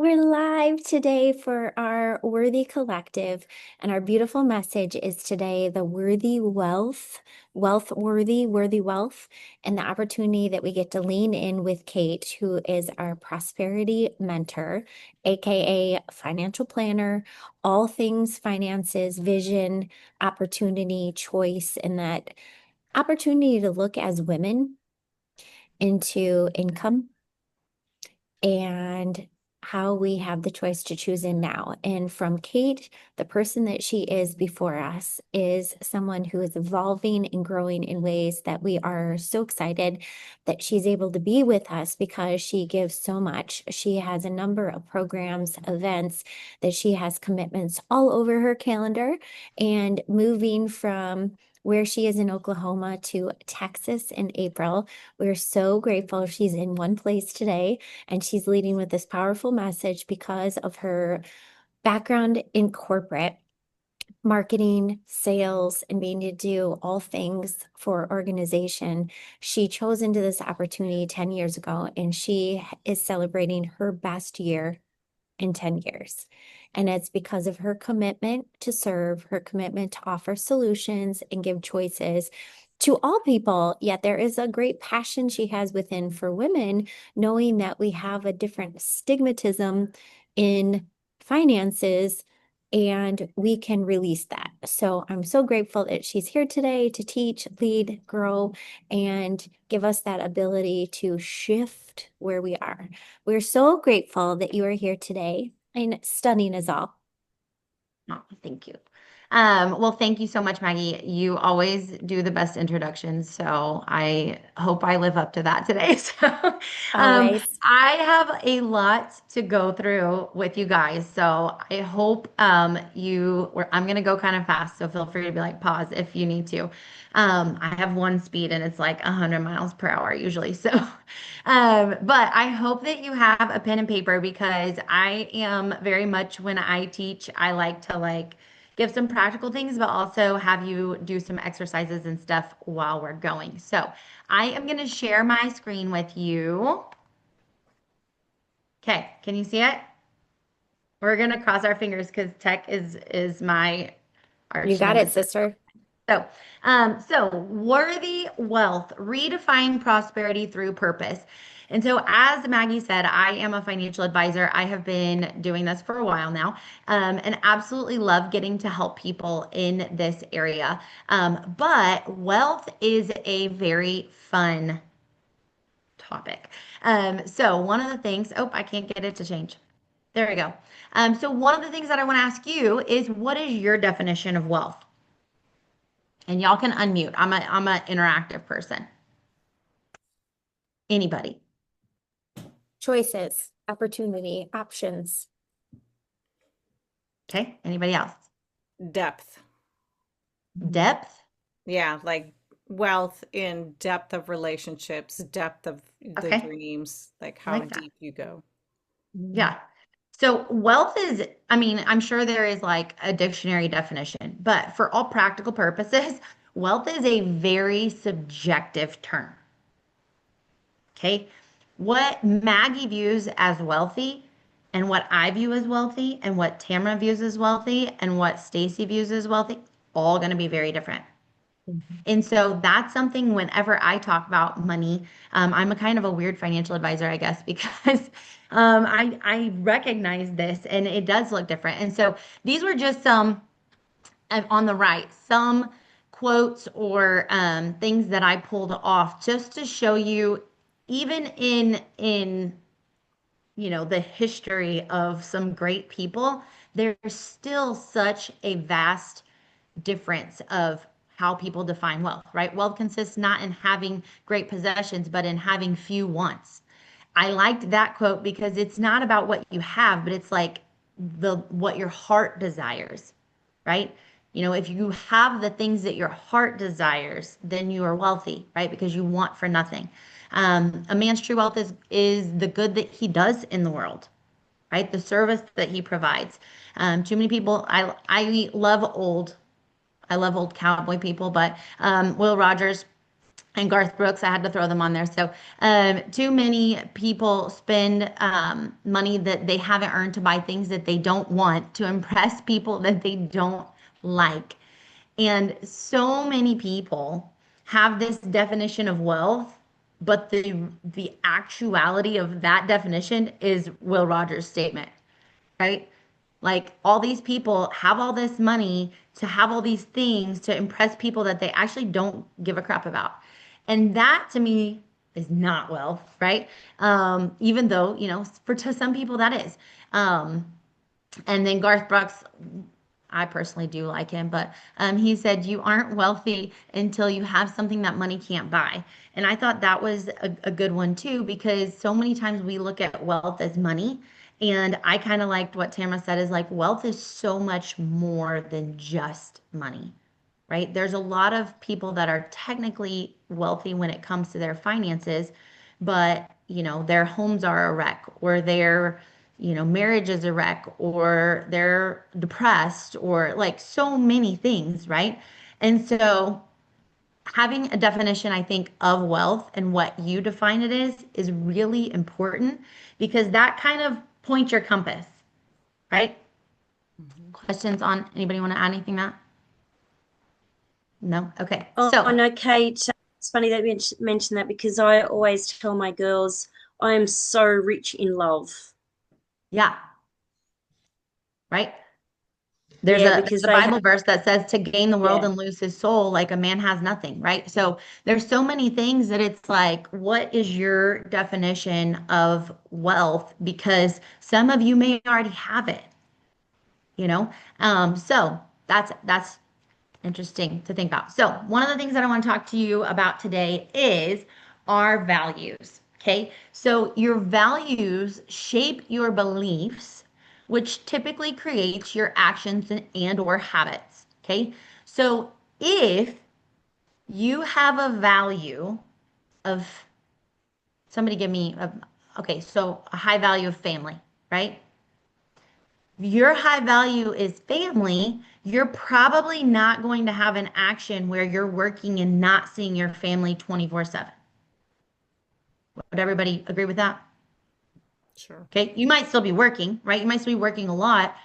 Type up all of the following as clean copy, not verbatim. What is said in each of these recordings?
We're live today for our Worthy Collective, and our beautiful message is today the worthy wealth, wealth worthy, worthy wealth, and the opportunity that we get to lean in with Kate, who is our prosperity mentor, aka financial planner, all things finances, vision, opportunity, choice, and that opportunity to look as women into income and how we have the choice to choose in now. And from Kate, the person that she is before us is someone who is evolving and growing in ways that we are so excited that she's able to be with us because she gives so much. She has a number of programs, events that she has commitments all over her calendar, and moving from where she is in Oklahoma to Texas in April. We're so grateful she's in one place today and she's leading with this powerful message because of her background in corporate marketing, sales, and being to do all things for organization. She chose into this opportunity 10 years ago, and she is celebrating her best year in 10 years. And it's because of her commitment to serve, her commitment to offer solutions and give choices to all people. Yet there is a great passion she has within for women, knowing that we have a different stigmatism in finances and we can release that. So I'm so grateful that she's here today to teach, lead, grow, and give us that ability to shift where we are. We're so grateful that you are here today and stunning as all. Oh, thank you. Well, thank you so much, Maggie. You always do the best introductions, so I hope I live up to that today. So, Always. I have a lot to go through with you guys, so I hope I'm gonna go kind of fast, so feel free to be like pause if you need to. I have one speed and it's like 100 miles per hour usually. So, but I hope that you have a pen and paper because I am very much when I teach, I like to give some practical things, but also have you do some exercises and stuff while we're going. So I am going to share my screen with you. Okay, can you see it? We're going to cross our fingers because tech is my You arch got it, nemesis. sister. So worthy wealth, redefine prosperity through purpose. And so, as Maggie said, I am a financial advisor. I have been doing this for a while now, and absolutely love getting to help people in this area. But wealth is a very fun topic. So, one of the things, oh, I can't get it to change. There we go. So, one of the things that I want to ask you is what is your definition of wealth? And y'all can unmute. I'm a interactive person. Anybody? Choices, opportunity, options. Okay. Anybody else? Depth. Depth? Yeah, like wealth in depth of relationships, depth of the Okay. dreams, like I how like that. deep you go. Mm. Yeah. So wealth is, I mean, I'm sure there is like a dictionary definition, but for all practical purposes, wealth is a very subjective term. Okay. What Maggie views as wealthy and what I view as wealthy and what Tamara views as wealthy and what Stacy views as wealthy, all going to be very different. And so that's something whenever I talk about money, I'm a kind of a weird financial advisor, I guess, because I recognize this and it does look different. And so these were just some on the right, some quotes or things that I pulled off just to show you, even in the history of some great people, there's still such a vast difference of how people define wealth, right? Wealth consists not in having great possessions, but in having few wants. I liked that quote because it's not about what you have, but it's like the what your heart desires, right? If you have the things that your heart desires, then you are wealthy, right? Because you want for nothing. A man's true wealth is the good that he does in the world, right? The service that he provides. Too many people. I love old cowboy people, but Will Rogers, and Garth Brooks. I had to throw them on there. So, too many people spend money that they haven't earned to buy things that they don't want to impress people that they don't like. And so many people have this definition of wealth, but the actuality of that definition is Will Rogers' statement, right? Like all these people have all this money to have all these things to impress people that they actually don't give a crap about. And that to me is not wealth, right? Even though, for to some people that is. Um, and then Garth Brooks, I personally do like him, but he said, "You aren't wealthy until you have something that money can't buy." And I thought that was a good one too, because so many times we look at wealth as money. And I kind of liked what Tamara said is like, wealth is so much more than just money, right? There's a lot of people that are technically wealthy when it comes to their finances, but their homes are a wreck, or their, marriage is a wreck, or they're depressed, or like so many things, right? And so having a definition, I think, of wealth and what you define it is really important because that kind of points your compass, right? Mhm. Questions on anybody want to add anything to that? No? Okay. Oh, So, no, Kate, it's funny that you mentioned that because I always tell my girls I am so rich in love. yeah, right? There's Yeah, a because there's a they have, Bible verse that says to gain the world yeah, and lose his soul, like a man has nothing, right? So there's so many things that it's like, what is your definition of wealth? Because some of you may already have it, you know? So that's interesting to think about. So, one of the things that I want to talk to you about today is our values. Okay. So, your values shape your beliefs, which typically creates your actions and or habits. Okay. So, if you have a value of somebody give me a, okay, so a high value of family, right? Your high value is family, you're probably not going to have an action where you're working and not seeing your family 24/7. Would everybody agree with that? Sure. Okay. You might still be working, right? You might still be working a lot,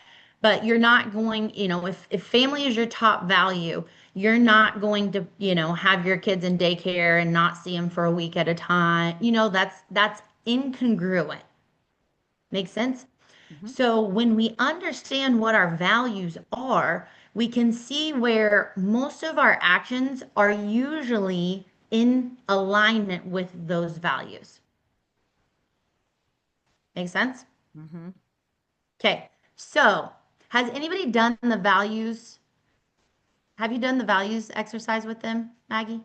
but you're not going, if family is your top value, you're not going to, have your kids in daycare and not see them for a week at a time. That's incongruent. Make sense? Mhm. So when we understand what our values are, we can see where most of our actions are usually in alignment with those values. Make sense? Mhm. Okay. So has anybody done the values? Have you done the values exercise with them, Maggie?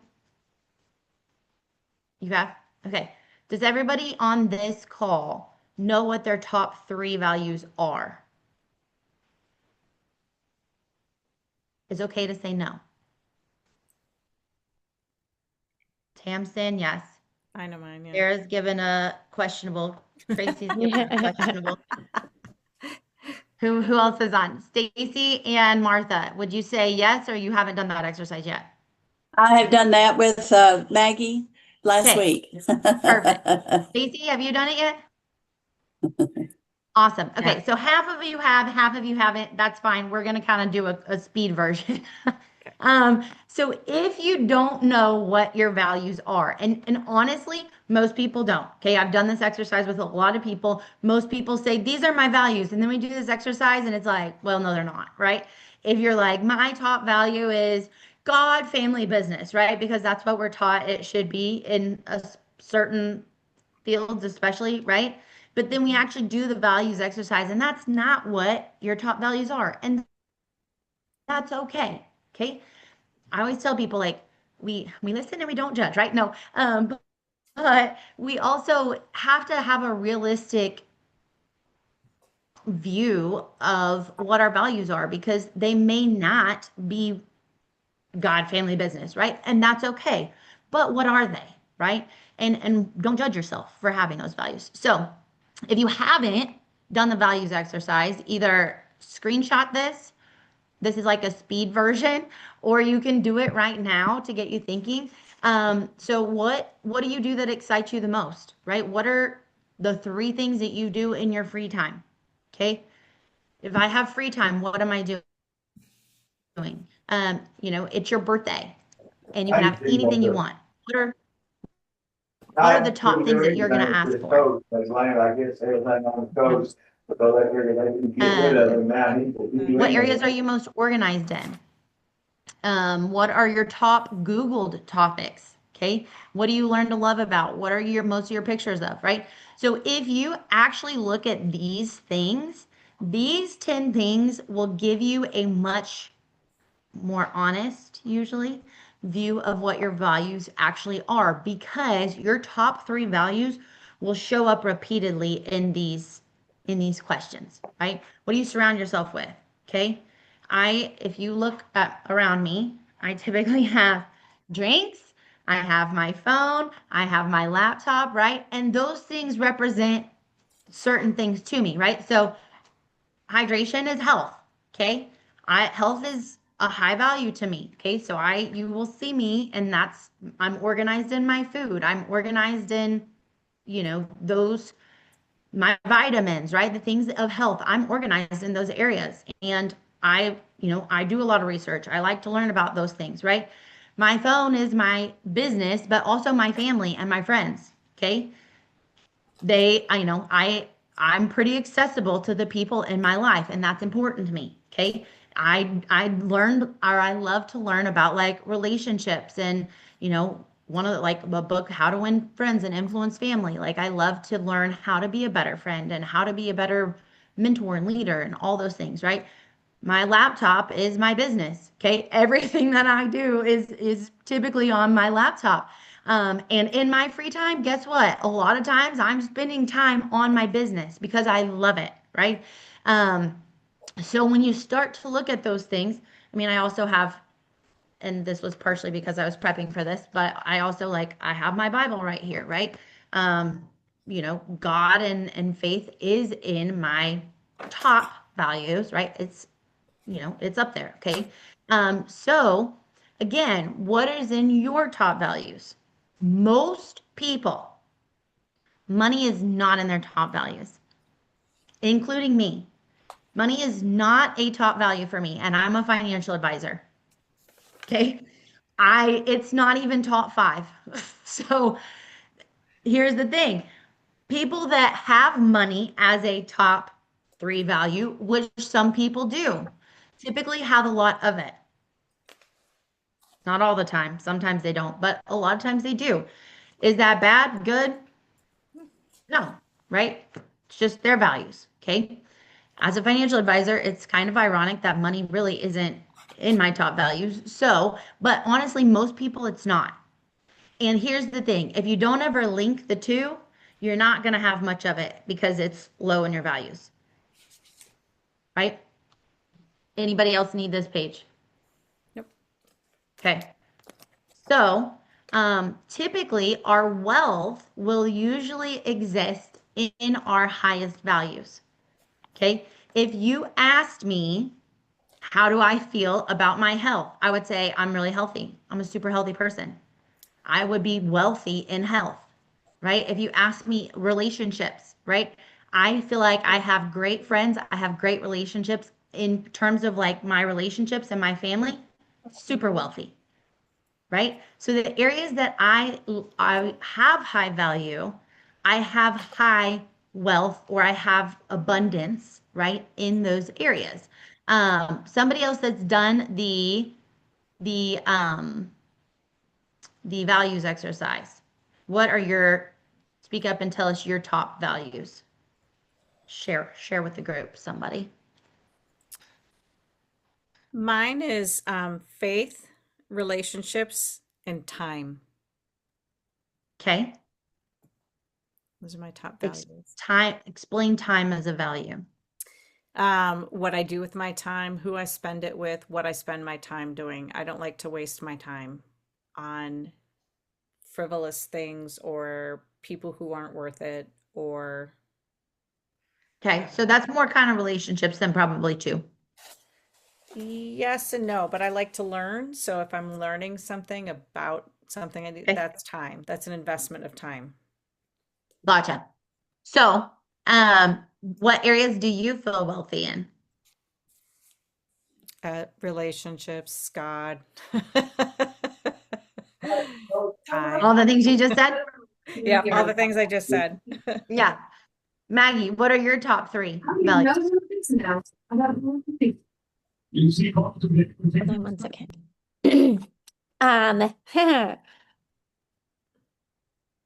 You have? Okay. Does everybody on this call know what their top three values are? It's okay to say no. Tamsin, yes. I know mine, yeah. Sarah's given a questionable. Tracy's given a questionable. Who else is on? Stacy and Martha. Would you say yes, or you haven't done that exercise yet? I have done that with Maggie last Okay, week. perfect. Stacy, have you done it yet? Awesome. yeah. Okay, so half of you have, half of you haven't. That's fine. We're gonna kind of do a speed version. So if you don't know what your values are, and honestly, most people don't. Okay, I've done this exercise with a lot of people. Most people say, these are my values, and then we do this exercise, and it's like, well, no, they're not, right? If you're like, my top value is God, family, business, right? Because that's what we're taught it should be in a certain fields, especially, right? But then we actually do the values exercise, and that's not what your top values are. And that's okay. Okay. I always tell people like we listen and we don't judge, right? No. But we also have to have a realistic view of what our values are because they may not be God, family, business, right? And that's okay. But what are they, right? And don't judge yourself for having those values. So if you haven't done the values exercise, either screenshot this. This is like a speed version, or you can do it right now to get you thinking. So what do you do that excites you the most, right? What are the three things that you do in your free time? Okay. If I have free time, what am I doing? It's your birthday and you can have anything you want. What are the top things that you're going to ask for? I guess everything on the coast, so that they can get rid of them now. What areas are you most organized in? What are your top Googled topics? Okay. What do you learn to love about? What are your most of your pictures of, right? So if you actually look at these 10 things will give you a much more honest, usually, view of what your values actually are because your top three values will show up repeatedly in these questions, right? What do you surround yourself with? Okay. If you look around me, I typically have drinks, I have my phone, I have my laptop, right? And those things represent certain things to me, right? So hydration is health. Okay. Health is a high value to me. Okay. So you will see me and I'm organized in my food. I'm organized in, those, my vitamins, right? The things of health. I'm organized in those areas. And I do a lot of research. I like to learn about those things, right? My phone is my business, but also my family and my friends. Okay. I'm pretty accessible to the people in my life, and that's important to me. Okay. I love to learn about like relationships and, one of the, like a book, How to Win Friends and Influence Family. Like I love to learn how to be a better friend and how to be a better mentor and leader and all those things, right? My laptop is my business. Okay. Everything that I do is typically on my laptop. And in my free time, guess what? A lot of times I'm spending time on my business because I love it, right? Um, so when you start to look at those things, I mean, I also have, and this was partially because I was prepping for this, but I also I have my Bible right here, right? God and faith is in my top values, right? It's up there, okay? So again, what is in your top values? Most people, money is not in their top values, including me. Money is not a top value for me, and I'm a financial advisor. Okay. It's not even top five. So here's the thing. People that have money as a top three value, which some people do, typically have a lot of it. Not all the time. Sometimes they don't, but a lot of times they do. Is that bad? Good? No, right? It's just their values. Okay. As a financial advisor, it's kind of ironic that money really isn't in my top values. So, but honestly, most people it's not. And here's the thing, if you don't ever link the two, you're not going to have much of it because it's low in your values. Right? Anybody else need this page? Yep. Okay. So, typically our wealth will usually exist in our highest values. Okay. If you asked me, how do I feel about my health? I would say I'm really healthy. I'm a super healthy person. I would be wealthy in health, right? If you ask me relationships, right? I feel like I have great friends. I have great relationships in terms of like my relationships and my family, super wealthy, right? So the areas that I have high value, I have high wealth or I have abundance, right? In those areas. Somebody else that's done the um the values exercise. What are speak up and tell us your top values. Share with the group, somebody. Mine is faith, relationships, and time. Okay. Those are my top values. Explain time as a value. What I do with my time, who I spend it with, what I spend my time doing. I don't like to waste my time on frivolous things or people who aren't worth it or Okay, so that's more kind of relationships than probably two. yes and no, but I like to learn. So if I'm learning something about something I do. Okay. That's time. That's an investment of time. Gotcha. So, what areas do you feel wealthy in? Relationships, God. All Time. the things you just said? Yeah, all the things I just said. Yeah. Maggie, what are your top three values? Hold on one second. Um,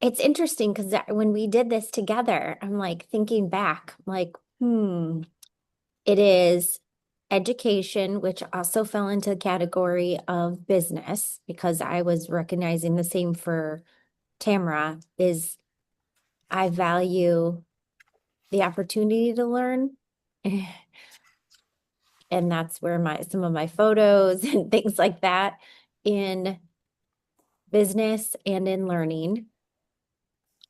it's interesting because when we did this together, I'm like thinking back, like, it is education, which also fell into the category of business because I was recognizing the same for Tamara, is I value the opportunity to learn. And that's where some of my photos and things like that in business and in learning,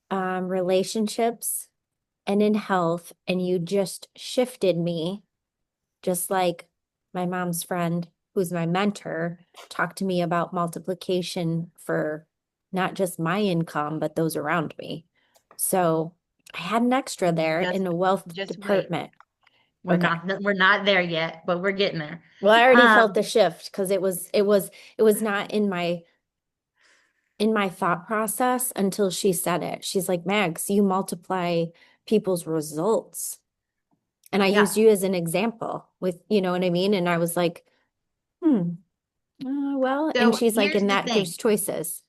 relationships and in health. And you just shifted me, just like my mom's friend, who's my mentor, talked to me about multiplication for not just my income, but those around me. So I had an extra there Just, in the wealth just wait. department. We're Okay. we're not there yet, but we're getting there. Well, I already felt the shift because it was not in my thought process until she said it. She's like, Mags, you multiply people's results. And I Yeah. used you as an example with, you know what I mean? And I was like, well, and So she's like, here's and the that thing. there's choices.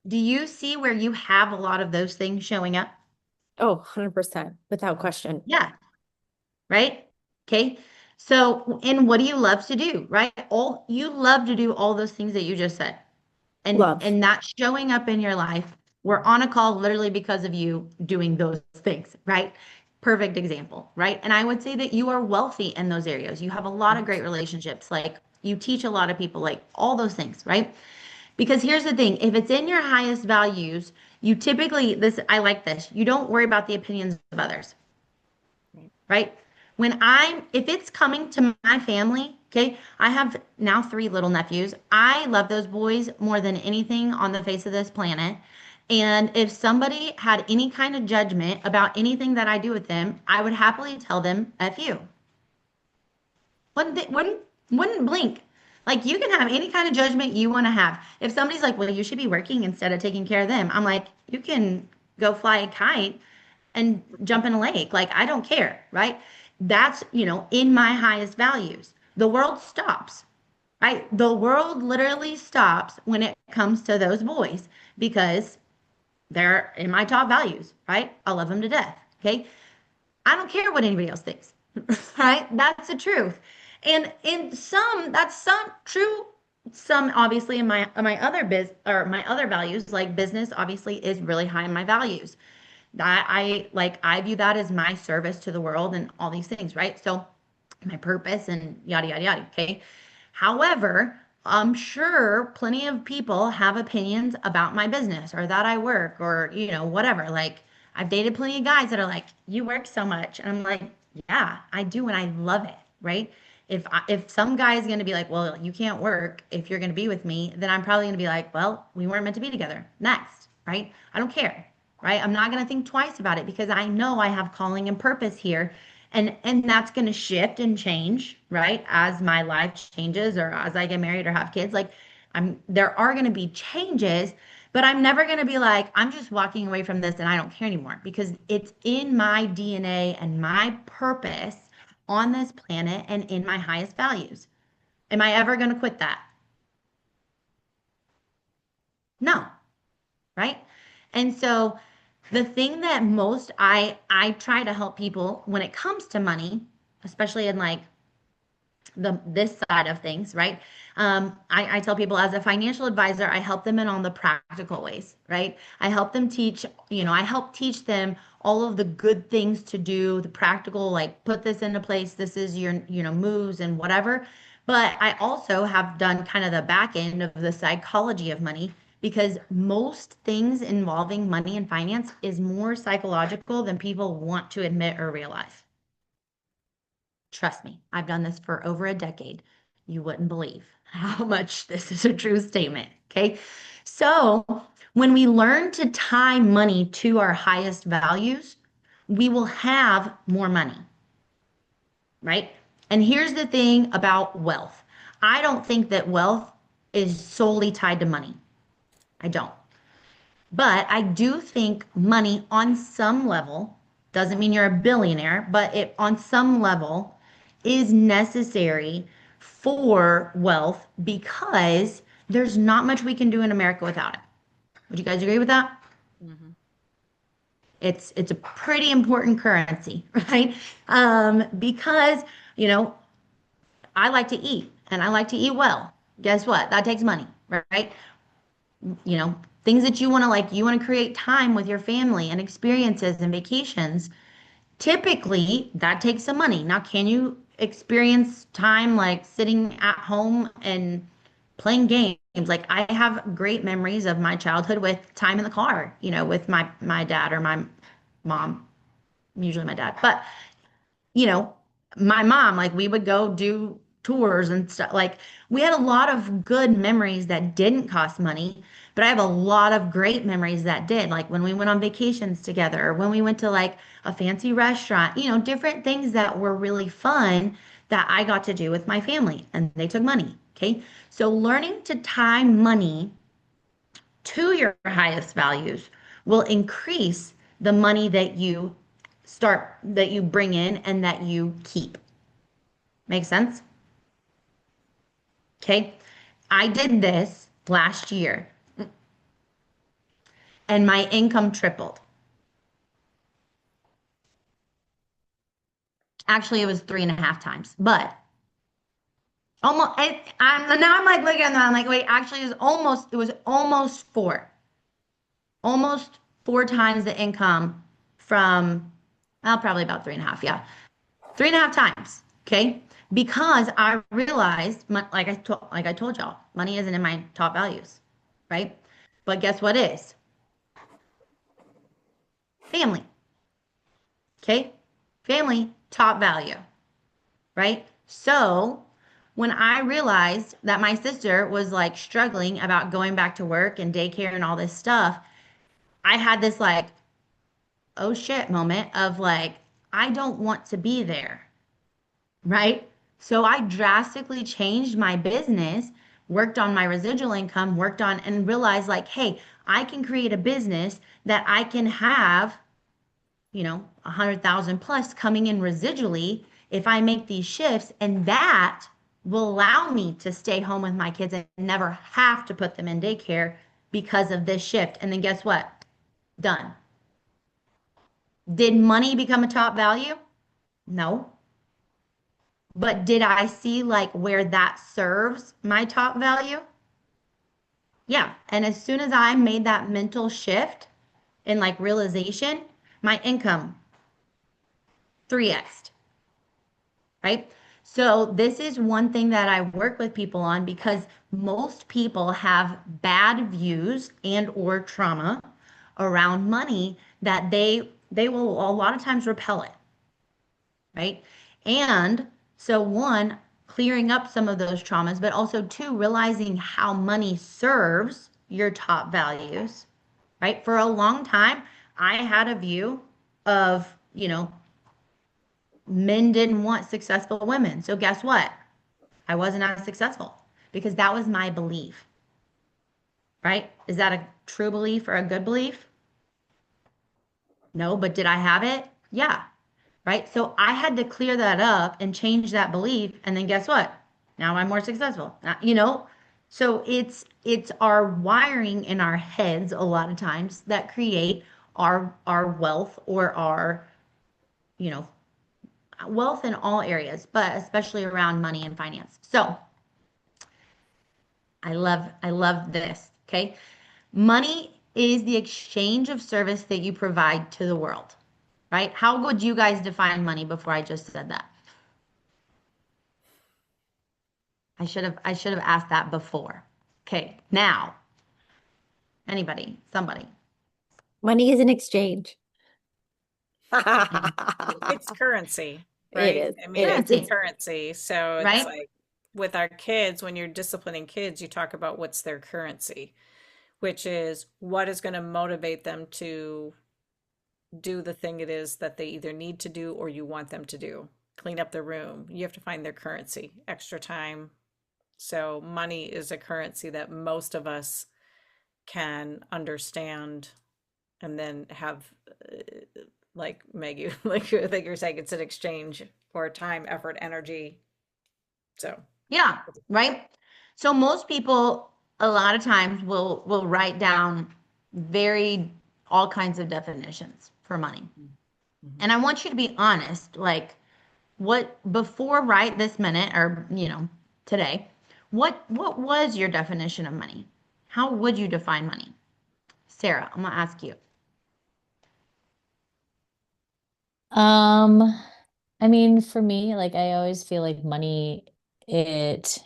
Do you see where you have a lot of those things showing up? Oh, 100%, without question. Yeah. Right? Okay. So, and what do you love to do? Right? You love to do all those things that you just said. Love. And that's showing up in your life. We're on a call literally because of you doing those things, right? Perfect example, right? And I would say that you are wealthy in those areas. You have a lot of great relationships. Like you teach a lot of people, like all those things, right? Because here's the thing, if it's in your highest values, you typically, I like this, you don't worry about the opinions of others, right? If it's coming to my family, okay, I have now three little nephews. I love those boys more than anything on the face of this planet. And if somebody had any kind of judgment about anything that I do with them, I would happily tell them, F you. Wouldn't blink. Like you can have any kind of judgment you want to have. If somebody's like, well, you should be working instead of taking care of them, I'm like, you can go fly a kite and jump in a lake. Like, I don't care, right? That's, in my highest values. The world stops, right? The world literally stops when it comes to those boys because they're in my top values, right? I love them to death. Okay. I don't care what anybody else thinks, right? That's the truth. And that's some true. Some obviously in my other my other values, like business obviously is really high in my values. That I view that as my service to the world and all these things, right? So my purpose and yada yada yada. Okay. However, I'm sure plenty of people have opinions about my business or that I work or whatever. Like I've dated plenty of guys that are like, "You work so much," and I'm like, "Yeah, I do, and I love it." Right? If some guy is going to be like, "Well, you can't work if you're going to be with me," then I'm probably going to be like, "Well, we weren't meant to be together." Next, right? I don't care, right? I'm not going to think twice about it because I know I have calling and purpose here. And that's going to shift and change, right? As my life changes or as I get married or have kids, like there are going to be changes, but I'm never going to be like, I'm just walking away from this and I don't care anymore because it's in my DNA and my purpose on this planet and in my highest values. Am I ever going to quit that? No, right? And so the thing that most I try to help people when it comes to money, especially in like this side of things, right? I tell people as a financial advisor, I help them in on the practical ways, right? I help them teach, I help teach them all of the good things to do, the practical, like put this into place. This is your, moves and whatever. But I also have done kind of the back end of the psychology of money because most things involving money and finance is more psychological than people want to admit or realize. Trust me, I've done this for over a decade. You wouldn't believe how much this is a true statement. Okay. So when we learn to tie money to our highest values, we will have more money, right? And here's the thing about wealth. I don't think that wealth is solely tied to money. I don't. But I do think money on some level, doesn't mean you're a billionaire, but it on some level is necessary for wealth because there's not much we can do in America without it. Would you guys agree with that? Mm-hmm. It's a pretty important currency, right? Because, you know, I like to eat and I like to eat well. Guess what? That takes money, right? You know, things that you want to like, you want to create time with your family and experiences and vacations. Typically, that takes some money. Now, can you experience time like sitting at home and playing games? Like I have great memories of my childhood with time in the car, you know, with my dad or my mom, usually my dad. But you know, my mom, like we would go do tours and stuff. Like we had a lot of good memories that didn't cost money, but I have a lot of great memories that did. Like when we went on vacations together, or when we went to like a fancy restaurant, you know, different things that were really fun that I got to do with my family and they took money. Okay. So learning to tie money to your highest values will increase the money that you bring in and that you keep. Make sense? Okay. I did this last year and my income tripled. Actually, it was 3.5 times, but almost, now I'm like looking at that. I'm like, wait, actually, it was almost 4 times the income from, well, probably about 3.5. Yeah. 3.5 times. Okay. Because I realized, like I told y'all, money isn't in my top values, right? But guess what is? Family. Okay. Family, top value, right? So when I realized that my sister was like struggling about going back to work and daycare and all this stuff, I had this like, oh shit moment of like, I don't want to be there, right? So I drastically changed my business, worked on my residual income, worked on and realized like, hey, I can create a business that I can have, you know, 100,000 plus coming in residually if I make these shifts, and that will allow me to stay home with my kids and never have to put them in daycare because of this shift. And then guess what? Done. Did money become a top value? No. But did I see like where that serves my top value? Yeah. And as soon as I made that mental shift and like realization, my income 3x, right? So this is one thing that I work with people on because most people have bad views and or trauma around money that they will a lot of times repel it, right? And so one, clearing up some of those traumas, but also two, realizing how money serves your top values, right? For a long time, I had a view of, you know, men didn't want successful women. So guess what? I wasn't as successful because that was my belief, right? Is that a true belief or a good belief? No, but did I have it? Yeah, right? So I had to clear that up and change that belief. And then guess what? Now I'm more successful. You know, so it's our wiring in our heads a lot of times that create our wealth or our, you know, wealth in all areas, but especially around money and finance. So I love this. Okay. Money is the exchange of service that you provide to the world, right? How would you guys define money before I just said that? I should have asked that before. Okay. Now, anybody, somebody. Money is an exchange. It's currency, It right? is. I mean, It it's is. Currency, currency. So it's right? like with our kids, when you're disciplining kids, you talk about what's their currency. which is what is going to motivate them to do the thing it is that they either need to do or you want them to do. Clean up their room. You have to find their currency, extra time. So money is a currency that most of us can understand and then have, like Maggie, like you're saying, it's an exchange for time, effort, energy. So Yeah, right. So most people a lot of times will write down very all kinds of definitions for money. And I want you to be honest, like what before right this minute or today, what was your definition of money? How would you define money? Sarah, I'm gonna ask you. Um, I mean, for me, like I always feel like money, it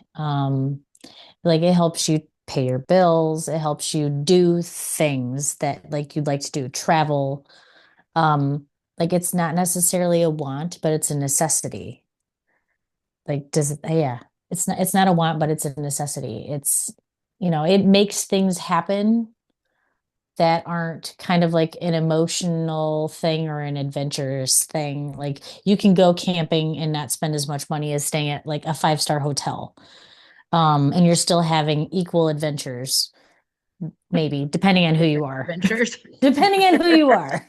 like it helps you pay your bills, it helps you do things that like you'd like to do, travel. Like it's not necessarily a want, but it's a necessity. Like does it, yeah, it's not a want, but it's a necessity. It's, it makes things happen that aren't kind of like an emotional thing or an adventurous thing. Like you can go camping and not spend as much money as staying at like a five-star hotel. And you're still having equal adventures, maybe, depending on who you are. Adventures. Depending on who you are.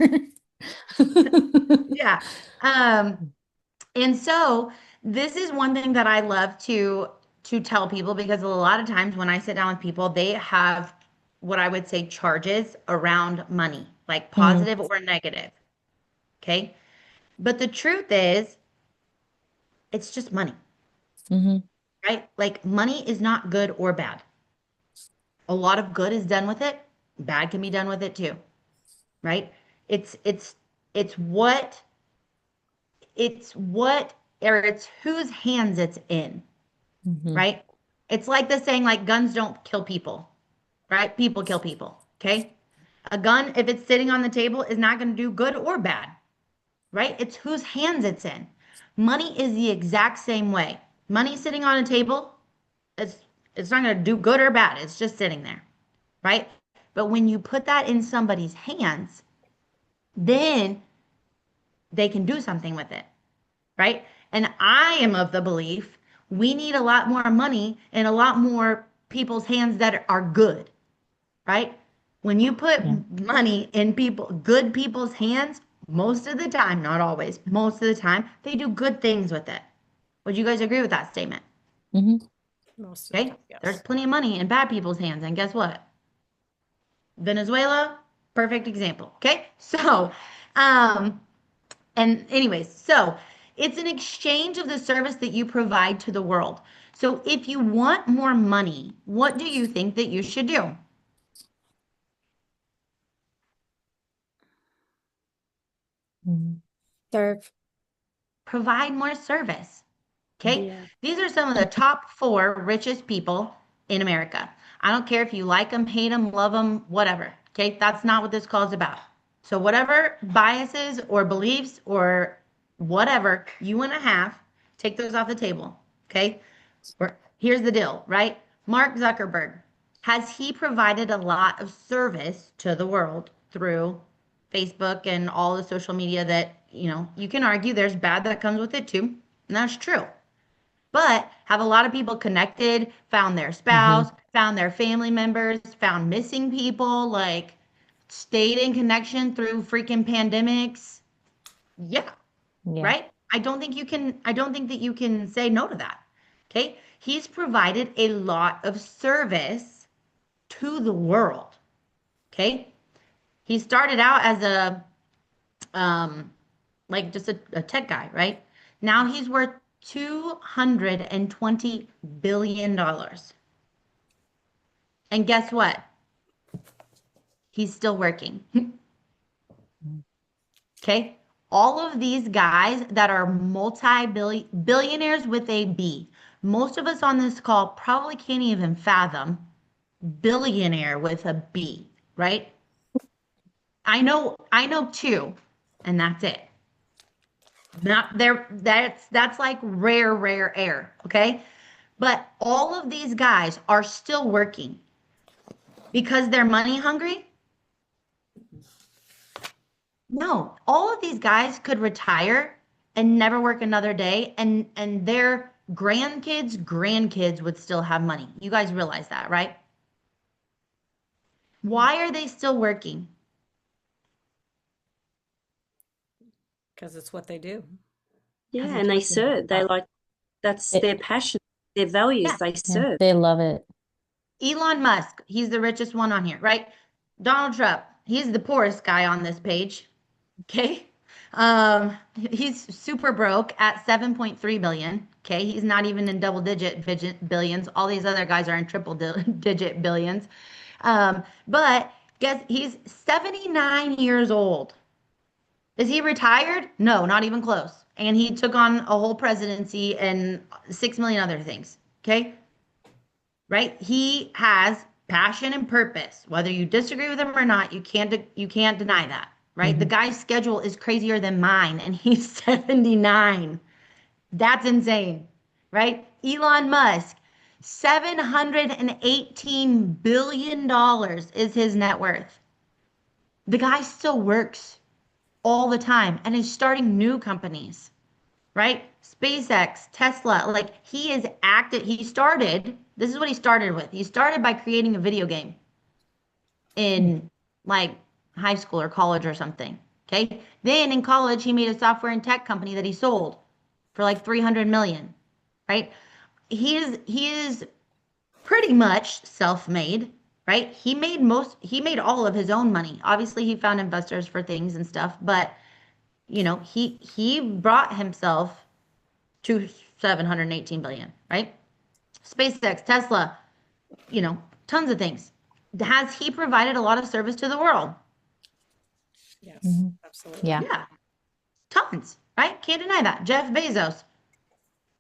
Yeah. And so this is one thing that I love to tell people because a lot of times when I sit down with people, they have what I would say charges around money, like Mm, positive or negative. Okay. But the truth is, it's just money, mhm, right? Like money is not good or bad. A lot of good is done with it. Bad can be done with it too, right? It's it's it's what it's what or it's whose hands it's in, mhm, right? It's like the saying like guns don't kill people, right? People kill people, okay? A gun, if it's sitting on the table, is not going to do good or bad, right? It's whose hands it's in. Money is the exact same way. Money sitting on a table, it's it's not going to do good or bad. It's just sitting there, right? But when you put that in somebody's hands, then they can do something with it, right? And I am of the belief we need a lot more money in a lot more people's hands that are good, right? When you put yeah. money in good people's hands, most of the time, not always, most of the time, they do good things with it. Would you guys agree with that statement? Mhm, most of the Okay. time, There's yes. plenty of money in bad people's hands. And guess what? Venezuela, perfect example. Okay. So, um, and anyways, so it's an exchange of the service that you provide to the world. So if you want more money, what do you think that you should do? mhm, Serve. Provide more service. Okay. Yeah. These are some of the top four richest people in America. I don't care if you like them, hate them, love them, whatever. Okay. That's not what this call is about. So, whatever biases or beliefs or whatever you want to have, take those off the table. Okay. Here's the deal, right? Mark Zuckerberg, has he provided a lot of service to the world through Facebook and all the social media that, you can argue there's bad that comes with it too. And that's true. But have a lot of people connected, found their mhm, spouse, found their family members, found missing people, like stayed in connection through freaking pandemics. Yeah, yeah. right? I don't think that you can say no to that. Okay? He's provided a lot of service to the world. Okay? He started out as a like just a tech guy, right? Now he's worth $220 billion. And guess what? He's still working. Mm, Okay? All of these guys that are multi-billion billionaires with a B. Most of us on this call probably can't even fathom billionaire with a B, right? I know two, and that's it. Not there, that's like rare air, okay? But all of these guys are still working. Because they're money hungry? No, all of these guys could retire and never work another day, and their grandkids would still have money. You guys realize that, right? Why are they still working? Because it's what they do. Because Yeah, it's and they what they serve. They love. like that's It, their passion, their values. Yeah. They yeah, serve. they love it. Elon Musk, he's the richest one on here, right? Donald Trump, he's the poorest guy on this page. Okay. He's super broke at 7.3 billion. Okay. He's not even in double digit billions. All these other guys are in triple digit billions. But guess he's 79 years old. Is he retired? No, not even close. And he took on a whole presidency and 6 million other things. Okay. Right? He has passion and purpose. Whether you disagree with him or not, you can't deny that. Right? The Hmm. guy's schedule is crazier than mine, and he's 79. That's insane. Right? Elon Musk, $718 billion is his net worth. The guy still works all the time and is starting new companies, right? SpaceX, Tesla, like he is active. This is what he started with. He started by creating a video game in like high school or college or something. Okay. Then in college, he made a software and tech company that he sold for like 300 million, right? He is pretty much self-made, right? He made all of his own money. Obviously, he found investors for things and stuff, but he brought himself to 718 billion, right? SpaceX, Tesla, tons of things. Has he provided a lot of service to the world? Yes, Hmm. absolutely. Yeah. Yeah, tons, right? Can't deny that. Jeff Bezos,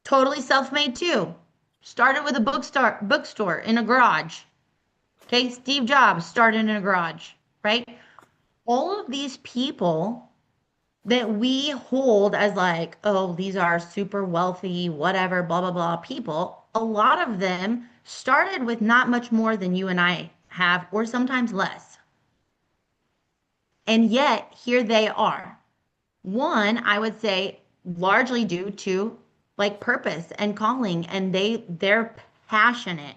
totally self-made too. Started with a bookstore in a garage. Okay, Steve Jobs started in a garage, right? All of these people that we hold as like, oh, these are super wealthy, whatever, blah, blah, blah people, a lot of them started with not much more than you and I have, or sometimes less. And yet here they are. One, I would say largely due to like purpose and calling, and they're passionate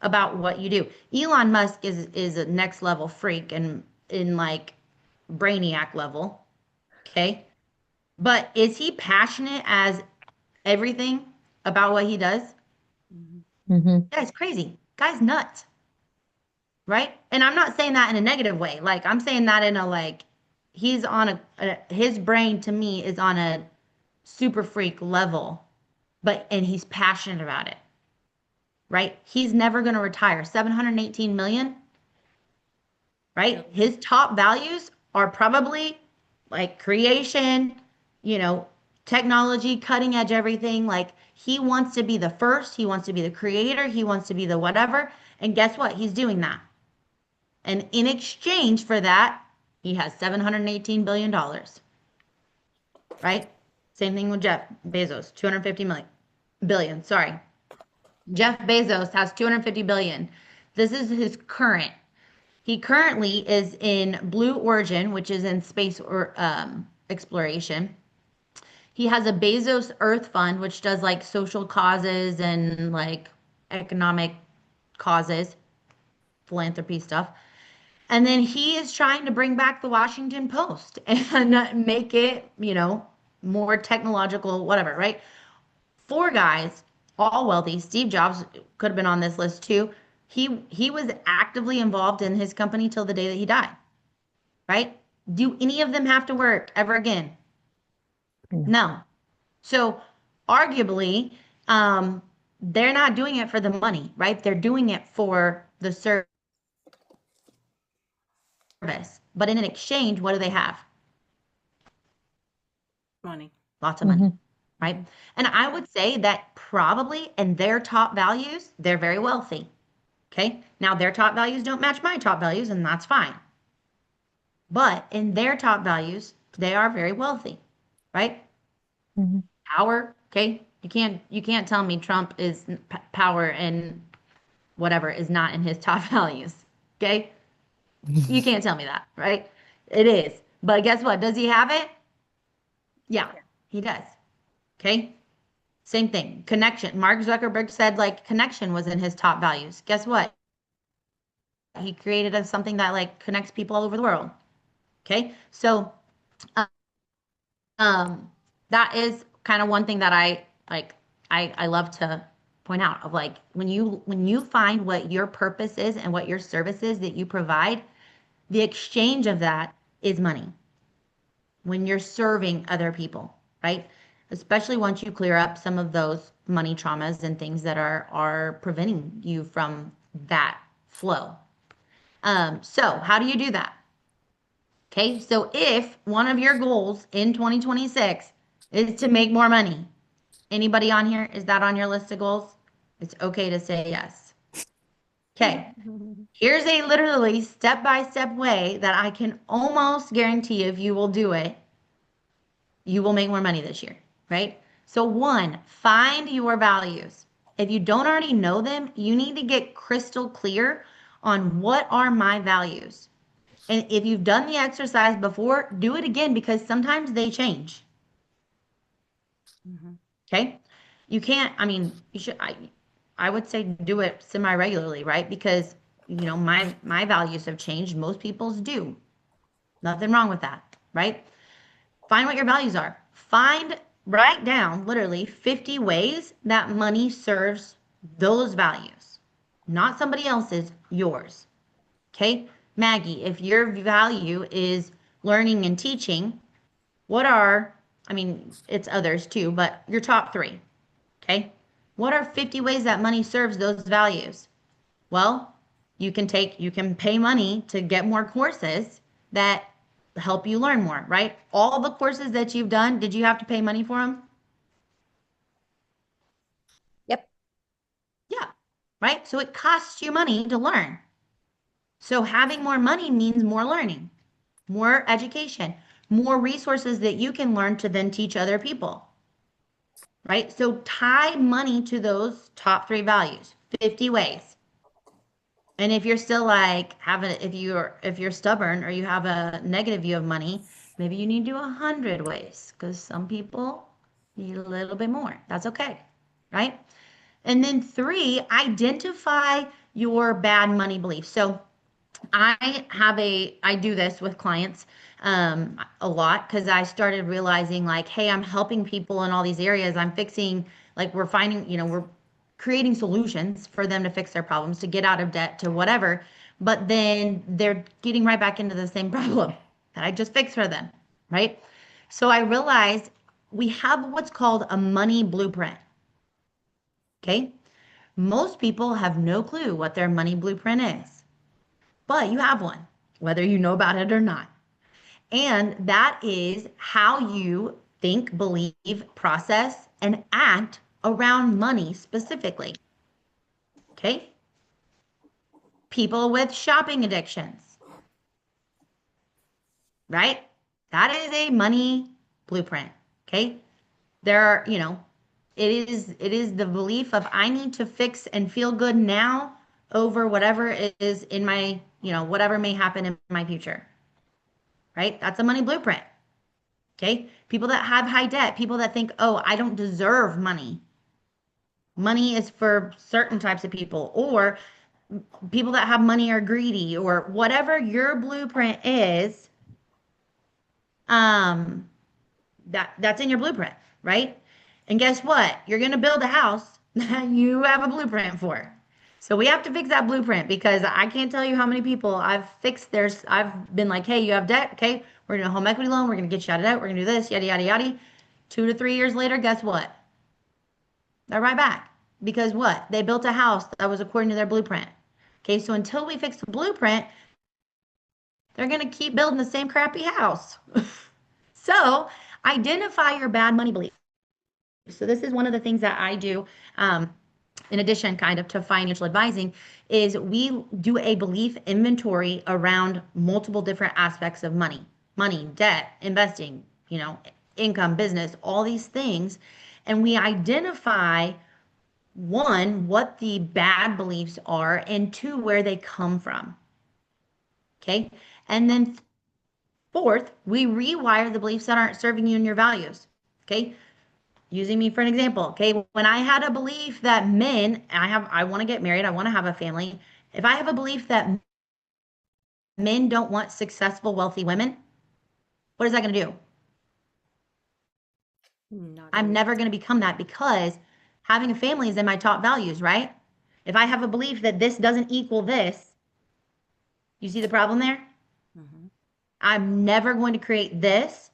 about what you do. Elon Musk is a next level freak and in like brainiac level. Okay. But is he passionate as everything about what he does? Hmm. Guy's crazy. Guy's nuts, right? And I'm not saying that in a negative way. Like I'm saying that in a like he's on his brain to me is on a super freak level, and he's passionate about it, right? He's never going to retire. 718 million, right? Yep. His top values are probably like creation, you know, technology, cutting edge everything. Like he wants to be the first, he wants to be the creator, he wants to be the whatever. And guess what? He's doing that. And in exchange for that, he has $718 billion, right? Same thing with Jeff Bezos, 250 million billion, sorry. Jeff Bezos has 250 billion. This is his current. He currently is in Blue Origin, which is in space or exploration. He has a Bezos Earth Fund, which does like social causes and like economic causes, philanthropy stuff. And then he is trying to bring back the Washington Post and make it, more technological, whatever, right? Four guys, all wealthy. Steve Jobs could have been on this list too. He was actively involved in his company till the day that he died, right? Do any of them have to work ever again? No. No. So arguably, they're not doing it for the money, right? They're doing it for the service. But in an exchange, what do they have? Money. Lots of money, Hmm. right? And I would say that probably in their top values, they're very wealthy. Okay. Now their top values don't match my top values, and that's fine. But in their top values, they are very wealthy, right? Hmm. Power. Okay. You can't tell me Trump is power and whatever is not in his top values. Okay. You can't tell me that, right? It is. But guess what? Does he have it? Yeah, he does. Okay. Same thing. Connection. Mark Zuckerberg said like connection was in his top values. Guess what? He created something that like connects people all over the world. Okay. So, um, that is kind of one thing that I like, I love to point out of like when you find what your purpose is and what your service is that you provide, the exchange of that is money when you're serving other people, right? Especially once you clear up some of those money traumas and things that are preventing you from that flow. So how do you do that? Okay, so if one of your goals in 2026 is to make more money, anybody on here, is that on your list of goals? It's okay to say yes. Okay, here's a literally step-by-step way that I can almost guarantee if you will do it, you will make more money this year, right? So one, find your values. If you don't already know them, you need to get crystal clear on what are my values. And if you've done the exercise before, do it again because sometimes they change. Okay? You can't, I mean, you should I would say do it semi-regularly, right? Because you know, my values have changed. Most people's do. Nothing wrong with that, right? Find what your values are. Write down literally 50 ways that money serves those values, not somebody else's, yours. Okay? Maggie, if your value is learning and teaching, what are, I mean, it's others too, but your top three. Okay? What are 50 ways that money serves those values? Well, you can pay money to get more courses that help you learn more, right? All the courses that you've done, did you have to pay money for them? Yep. Yeah, right? So it costs you money to learn. So having more money means more learning, more education, more resources that you can learn to then teach other people, right? So tie money to those top three values, 50 ways. And if you're still like if you're stubborn or you have a negative view of money, maybe you need to do 100 ways because some people need a little bit more. That's okay, right? And then three, identify your bad money beliefs. So I do this with clients a lot because I started realizing like, hey, I'm helping people in all these areas. I'm fixing, like we're finding, you know, we're creating solutions for them to fix their problems, to get out of debt, to whatever. But then they're getting right back into the same problem that I just fixed for them, right? So I realized we have what's called a money blueprint. Okay. Most people have no clue what their money blueprint is, but you have one, whether you know about it or not. And that is how you think, believe, process, and act around money specifically. Okay? People with shopping addictions, right? That is a money blueprint. Okay? There are, you know, it is the belief of I need to fix and feel good now over whatever is in my, you know, whatever may happen in my future. Right? That's a money blueprint. Okay? People that have high debt, people that think, "Oh, I don't deserve money. Money is for certain types of people," or people that have money are greedy, or whatever your blueprint is, um that's in your blueprint, right? And guess what? You're going to build a house that you have a blueprint for. So we have to fix that blueprint because I can't tell you how many people I've fixed theirs. I've been like, hey, you have debt. Okay, we're going to home equity loan. We're going to get you out of debt. We're going to do this, yada, yada, yada. 2 to 3 years later, guess what? They're right back. Because what? They built a house that was according to their blueprint. Okay, so until we fix the blueprint, they're going to keep building the same crappy house. So identify your bad money beliefs. So this is one of the things that I do, in addition kind of to financial advising, is we do a belief inventory around multiple different aspects of money, debt, investing, you know, income, business, all these things. And we identify one, what the bad beliefs are, and two, where they come from. Okay. And then fourth, we rewire the beliefs that aren't serving you and your values. Okay. Using me for an example. Okay. When I had a belief that men, I want to get married, I want to have a family. If I have a belief that men don't want successful, wealthy women, what is that going to do? Not I'm always. never going to become that because having a family is in my top values, right? If I have a belief that this doesn't equal this, you see the problem there? Mhm. I'm never going to create this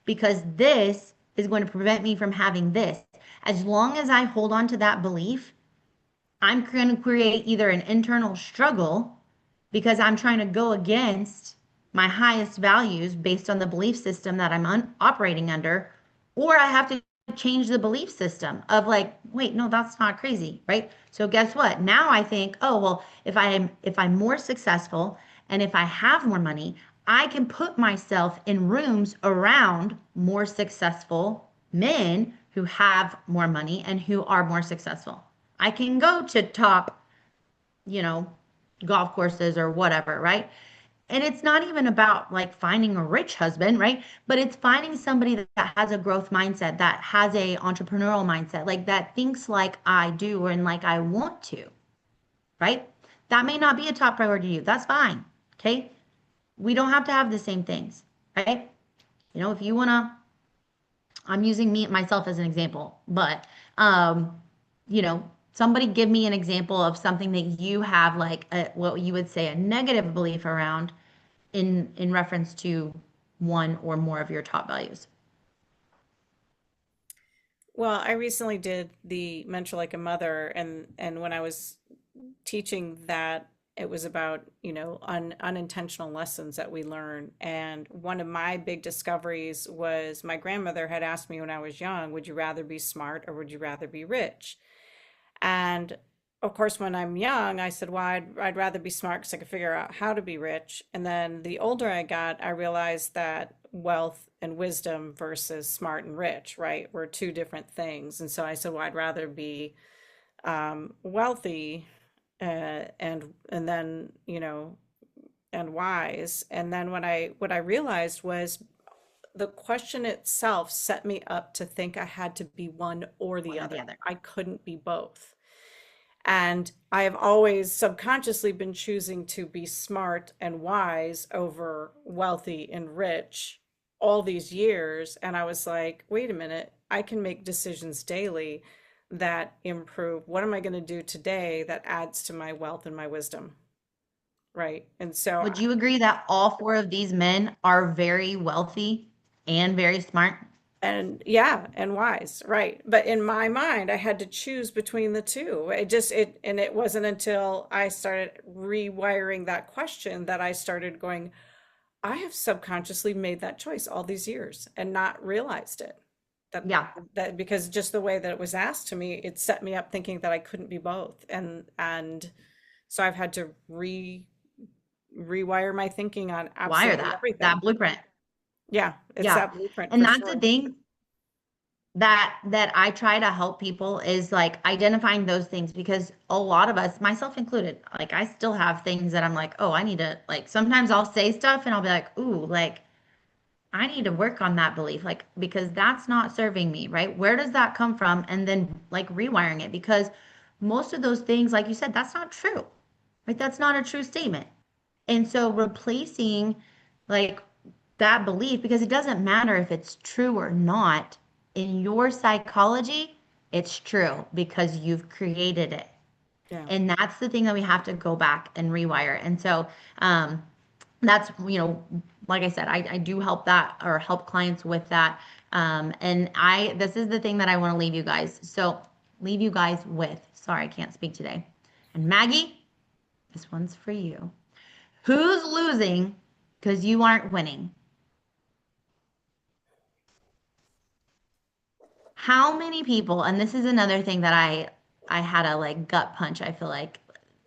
because this is going to prevent me from having this. As long as I hold on to that belief, I'm going to create either an internal struggle because I'm trying to go against my highest values based on the belief system that I'm operating under, or I have to change the belief system of like, wait, no, that's not crazy, right? So guess what? Now I think, oh, well, if I'm more successful and if I have more money, I can put myself in rooms around more successful men who have more money and who are more successful. I can go to top, you know, golf courses or whatever, right? And it's not even about like finding a rich husband, right? But it's finding somebody that has a growth mindset, that has a entrepreneurial mindset, like that thinks like I do and like I want to, right? That may not be a top priority to you. That's fine. Okay. We don't have to have the same things, right? If you want to, I'm using me myself as an example, but somebody give me an example of something that you have like what you would say a negative belief around in reference to one or more of your top values. Well, I recently did the Mentor Like a Mother, and when I was teaching that, it was about, unintentional lessons that we learn. And one of my big discoveries was my grandmother had asked me when I was young, would you rather be smart or would you rather be rich? And of course, when I'm young, I said, well, I'd rather be smart because I could figure out how to be rich. And then the older I got, I realized that wealth and wisdom versus smart and rich, right, were two different things. And so I said, well, I'd rather be wealthy and then, and wise. And then what I realized was the question itself set me up to think I had to be one or the One or the other. other. I couldn't be both. And I have always subconsciously been choosing to be smart and wise over wealthy and rich all these years. And I was like, wait a minute, I can make decisions daily that improve. What am I going to do today that adds to my wealth and my wisdom? Right. And so, Would you agree that all four of these men are very wealthy and very smart? and yeah, and wise, right. But in my mind, I had to choose between the two. And it wasn't until I started rewiring that question that I started going, I have subconsciously made that choice all these years and not realized it. That Yeah. that because just the way that it was asked to me, it set me up thinking that I couldn't be both. And so I've had to rewire my thinking on Wire absolutely that everything. blueprint. Yeah, it's Yeah. that blueprint And for that's the sure. thing that I try to help people is like identifying those things because a lot of us, myself included, like I still have things that I'm like, oh, I need to like sometimes I'll say stuff and I'll be like, ooh, like I need to work on that belief, like because that's not serving me, right? Where does that come from? And then like rewiring it because most of those things, like you said, that's not true, right? That's not a true statement. And so replacing like that belief, because it doesn't matter if it's true or not, in your psychology, it's true because you've created it. Yeah. And that's the thing that we have to go back and rewire. And so that's, like I said, I do help that or help clients with that. And this is the thing that I want to leave you guys. So leave you guys with, sorry, I can't speak today. And Maggie, this one's for you. Who's losing because you aren't winning? How many people, and this is another thing that I had a like gut punch, I feel like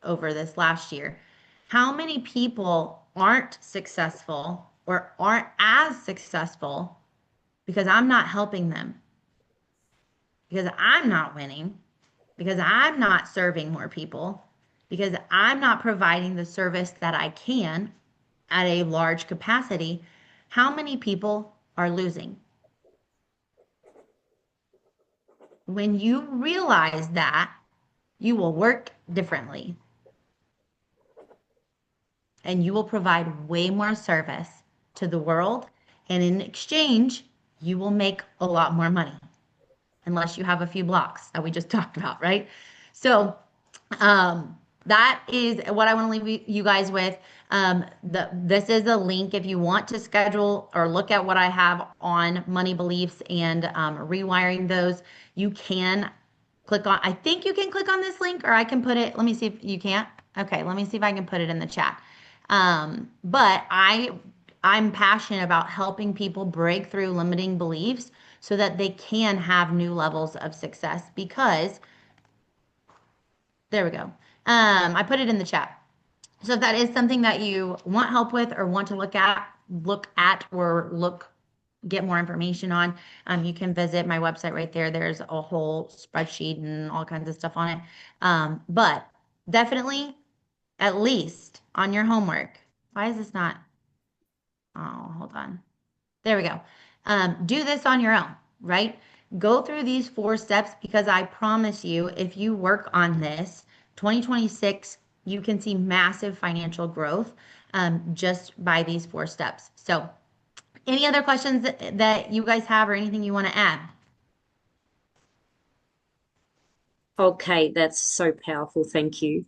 over this last year. How many people aren't successful or aren't as successful because I'm not helping them, because I'm not winning, because I'm not serving more people, because I'm not providing the service that I can, at a large capacity, how many people are losing? When you realize that, you will work differently and you will provide way more service to the world. And in exchange, you will make a lot more money, unless you have a few blocks that we just talked about, right? So, that is what I want to leave you guys with. This is a link if you want to schedule or look at what I have on money beliefs and rewiring those. You can click on, I think you can click on this link, or I can put it, let me see if you can't. Okay, let me see if I can put it in the chat. But I'm passionate about helping people break through limiting beliefs so that they can have new levels of success, because there we go. I put it in the chat. So if that is something that you want help with or want to get more information on, you can visit my website right there. There's a whole spreadsheet and all kinds of stuff on it. But definitely, at least on your homework. Why is this not? Oh, hold on. There we go. Do this on your own, right? Go through these 4 steps, because I promise you, if you work on this, 2026, you can see massive financial growth just by these 4 steps. So, any other questions that you guys have, or anything you want to add? Okay, that's so powerful. Thank you.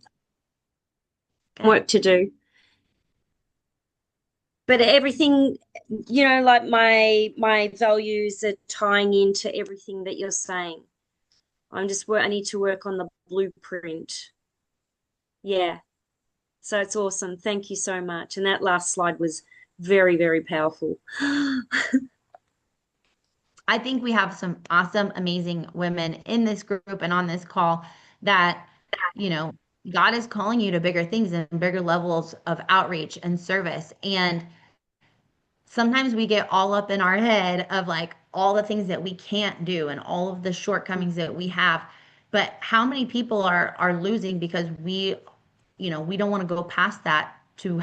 Good. Work to do. But everything, like my values are tying into everything that you're saying. I need to work on the blueprint. Yeah. So it's awesome. Thank you so much. And that last slide was very, very powerful. I think we have some awesome, amazing women in this group and on this call that, God is calling you to bigger things and bigger levels of outreach and service. And sometimes we get all up in our head of like all the things that we can't do and all of the shortcomings that we have. But how many people are losing because we don't want to go past that to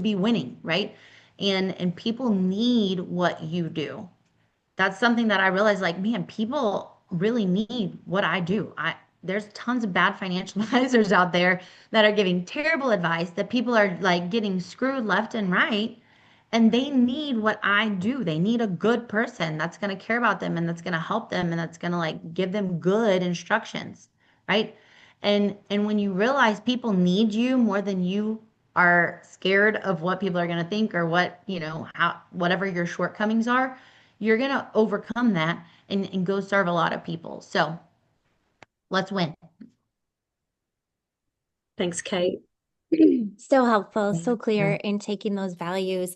be winning, right? And people need what you do. That's something that I realized, like, man, people really need what I do. There's tons of bad financial advisors out there that are giving terrible advice that people are like getting screwed left and right, and they need what I do. They need a good person that's going to care about them and that's going to help them and that's going to like give them good instructions, right? And when you realize people need you more than you are scared of what people are going to think, or whatever your shortcomings are, you're going to overcome that and go serve a lot of people. So let's win. Thanks, Kate. So helpful, so clear in taking those values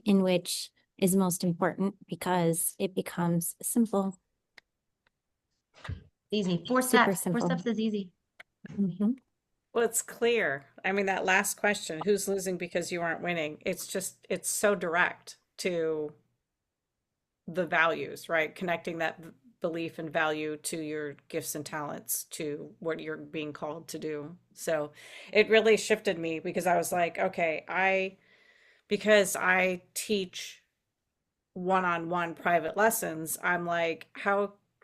in which is most important, because it becomes simple. Easy. 4 Super steps. 4 simple. steps is easy. Mm-hmm. Well, it's clear. I mean, that last question, who's losing because you aren't winning? It's so direct to the values, right? Connecting that belief and value to your gifts and talents, to what you're being called to do. So it really shifted me, because I was like, okay, because I teach one-on-one private lessons, I'm like,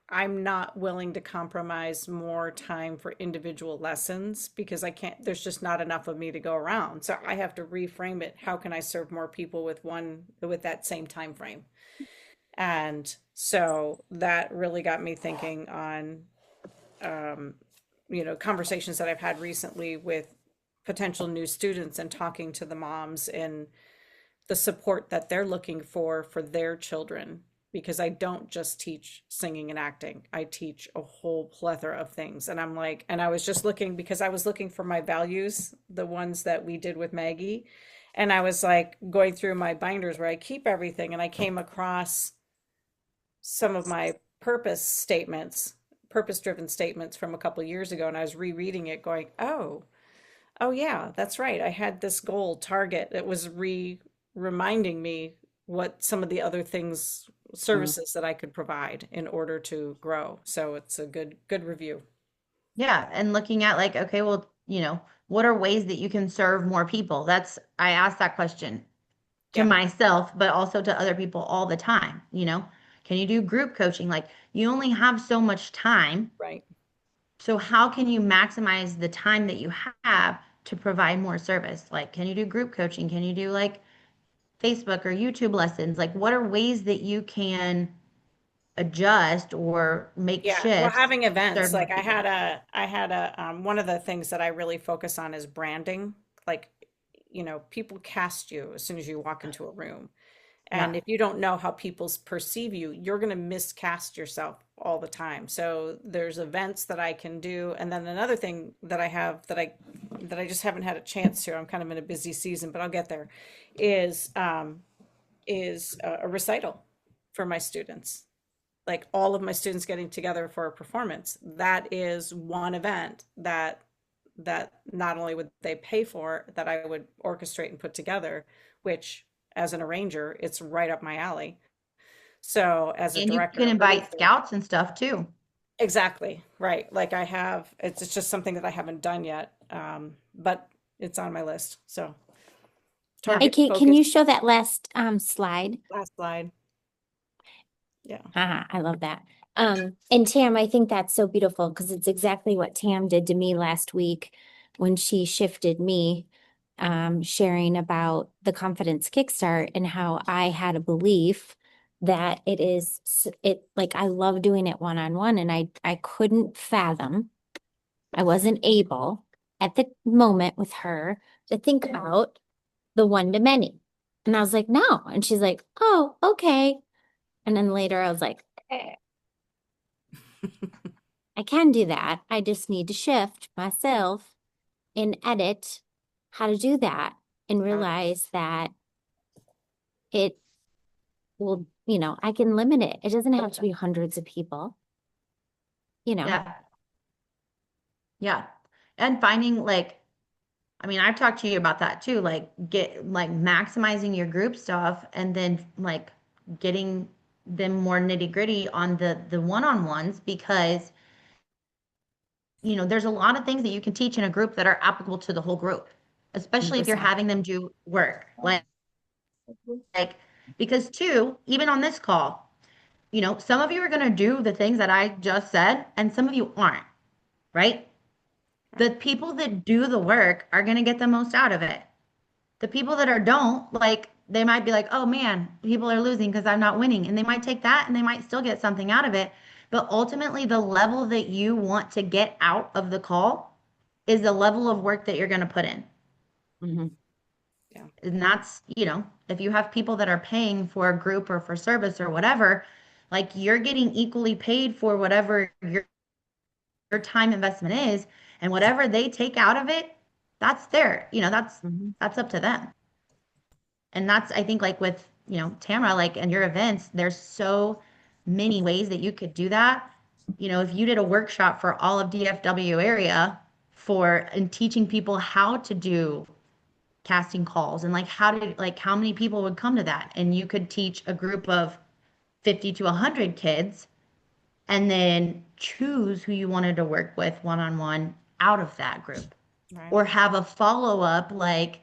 I'm not willing to compromise more time for individual lessons, because there's just not enough of me to go around. So I have to reframe it. How can I serve more people with that same time frame? And so that really got me thinking on, conversations that I've had recently with potential new students, and talking to the moms and the support that they're looking for their children. Because I don't just teach singing and acting. I teach a whole plethora of things. And I'm like, and I was just looking, because I was looking for my values, the ones that we did with Maggie. And I was like going through my binders where I keep everything. And I came across some of my purpose-driven statements from a couple of years ago. And I was rereading it going, oh yeah, that's right. I had this goal target. It was reminding me what some of the other services that I could provide in order to grow. So it's a good review. Yeah. And looking at like, okay, well, what are ways that you can serve more people? I ask that question to myself, but also to other people all the time. Can you do group coaching? Like, you only have so much time. Right. So how can you maximize the time that you have to provide more service? Like, can you do group coaching? Can you do like Facebook or YouTube lessons? Like, what are ways that you can adjust or make Yeah, well, shifts having to serve events, more like people? I had a, one of the things that I really focus on is branding. Like, people cast you as soon as you walk into a room. Yeah. And if you don't know how people perceive you, you're going to miscast yourself all the time. So there's events that I can do. And then another thing that I have that I just haven't had a chance to, I'm kind of in a busy season, but I'll get there, is a recital for my students. Like all of my students getting together for a performance. That is one event that not only would they pay for, that I would orchestrate and put together, which as an arranger, it's right up my alley. So as a And you director can and invite producer, scouts and stuff too. exactly right. Like it's just something that I haven't done yet, but it's on my list. So Yeah. Hey, target Kate, can focus. you show that last slide? Last slide. Yeah. Haha, I love that. And Tam, I think that's so beautiful because it's exactly what Tam did to me last week when she shifted me, sharing about the Confidence Kickstart and how I had a belief that like I love doing it one-on-one, and I couldn't fathom, I wasn't able at the moment with her to think about the one-to-many. And I was like, no. And she's like, oh, okay. And then later I was like, I can do that. I just need to shift myself and edit how to do that and realize that it will, I can limit it. It doesn't have to be hundreds of people, you know. Yeah. Yeah. And finding like, I mean, I've talked to you about that too, like maximizing your group stuff and then like getting them more nitty gritty on the one-on-ones because there's a lot of things that you can teach in a group that are applicable to the whole group, especially if you're 100%. having them do work. Like because too, even on this call, some of you are going to do the things that I just said, and some of you aren't, right? The people that do the work are going to get the most out of it. The people that are don't, like, they might be like, oh man, people are losing because I'm not winning. And they might take that and they might still get something out of it. But ultimately, the level that you want to get out of the call is the level of work that you're going to put in. Mhm. Yeah. And that's, if you have people that are paying for a group or for service or whatever, like you're getting equally paid for whatever your time investment is, and whatever they take out of it, that's their, Mhm. that's up to them. And that's, I think, like with, Tamara, like in your events, there's so many ways that you could do that. If you did a workshop for all of DFW area and teaching people how to do casting calls and how many people would come to that, and you could teach a group of 50 to 100 kids and then choose who you wanted to work with one-on-one out of that group, Right. or have a follow-up, like,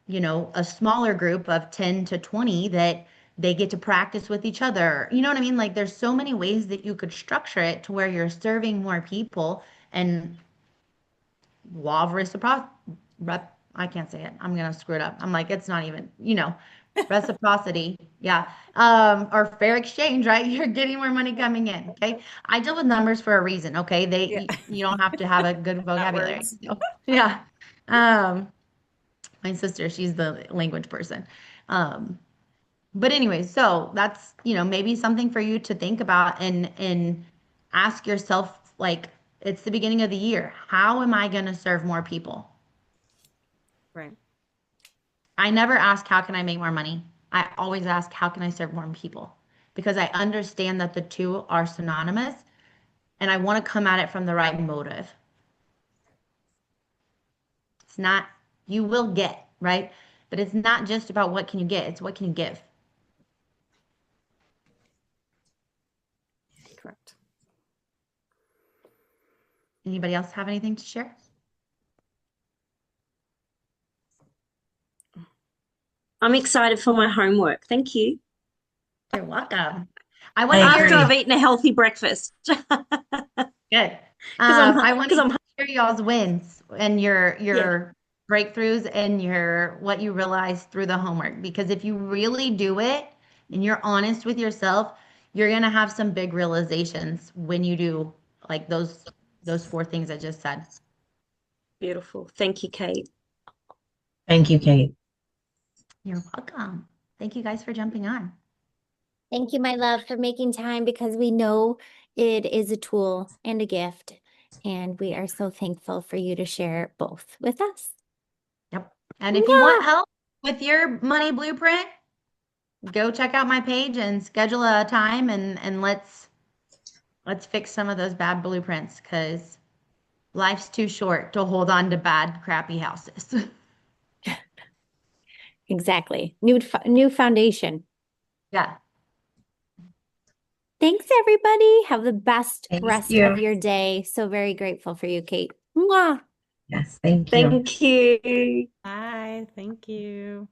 a smaller group of 10 to 20 that they get to practice with each other. You know what I mean? Like there's so many ways that you could structure it to where you're serving more people, and law of reciprocity, I can't say it. I'm gonna screw it up. I'm like, it's not even, reciprocity. Yeah. Or fair exchange, right? You're getting more money coming in. Okay. I deal with numbers for a reason. Okay. Yeah. You don't have to have a good Not vocabulary. words. So, yeah. Um, my sister, she's the language person. Um, but anyway, so that's, maybe something for you to think about and ask yourself, like, it's the beginning of the year. How am I going to serve more people? Right. I never ask, how can I make more money? I always ask, how can I serve more people? Because I understand that the two are synonymous and I want to come at it from the right motive. It's not, you will get, right? But it's not just about what can you get, it's what can you give. Correct. Anybody else have anything to share? I'm excited for my homework. Thank you. You're welcome. I want to I hear After agree. I've eaten a healthy breakfast. good. I want Because to I'm hear y'all's wins and your yeah, breakthroughs and your what you realized through the homework. Because if you really do it and you're honest with yourself, you're gonna have some big realizations when you do like those four things I just said. beautiful. Thank you, Kate. Thank you, Kate. You're welcome. Thank you guys for jumping on. Thank you, my love, for making time because we know it is a tool and a gift. And we are so thankful for you to share both with us. Yep. And if you want Yeah. help with your money blueprint, go check out my page and schedule a time and let's fix some of those bad blueprints because life's too short to hold on to bad, crappy houses. Exactly. New foundation. Yeah. Thanks, everybody. Have the best Thank rest of you. your day. So very grateful for you, Kate. Mwah. Yes, thank you. Thank you. Bye. Thank you.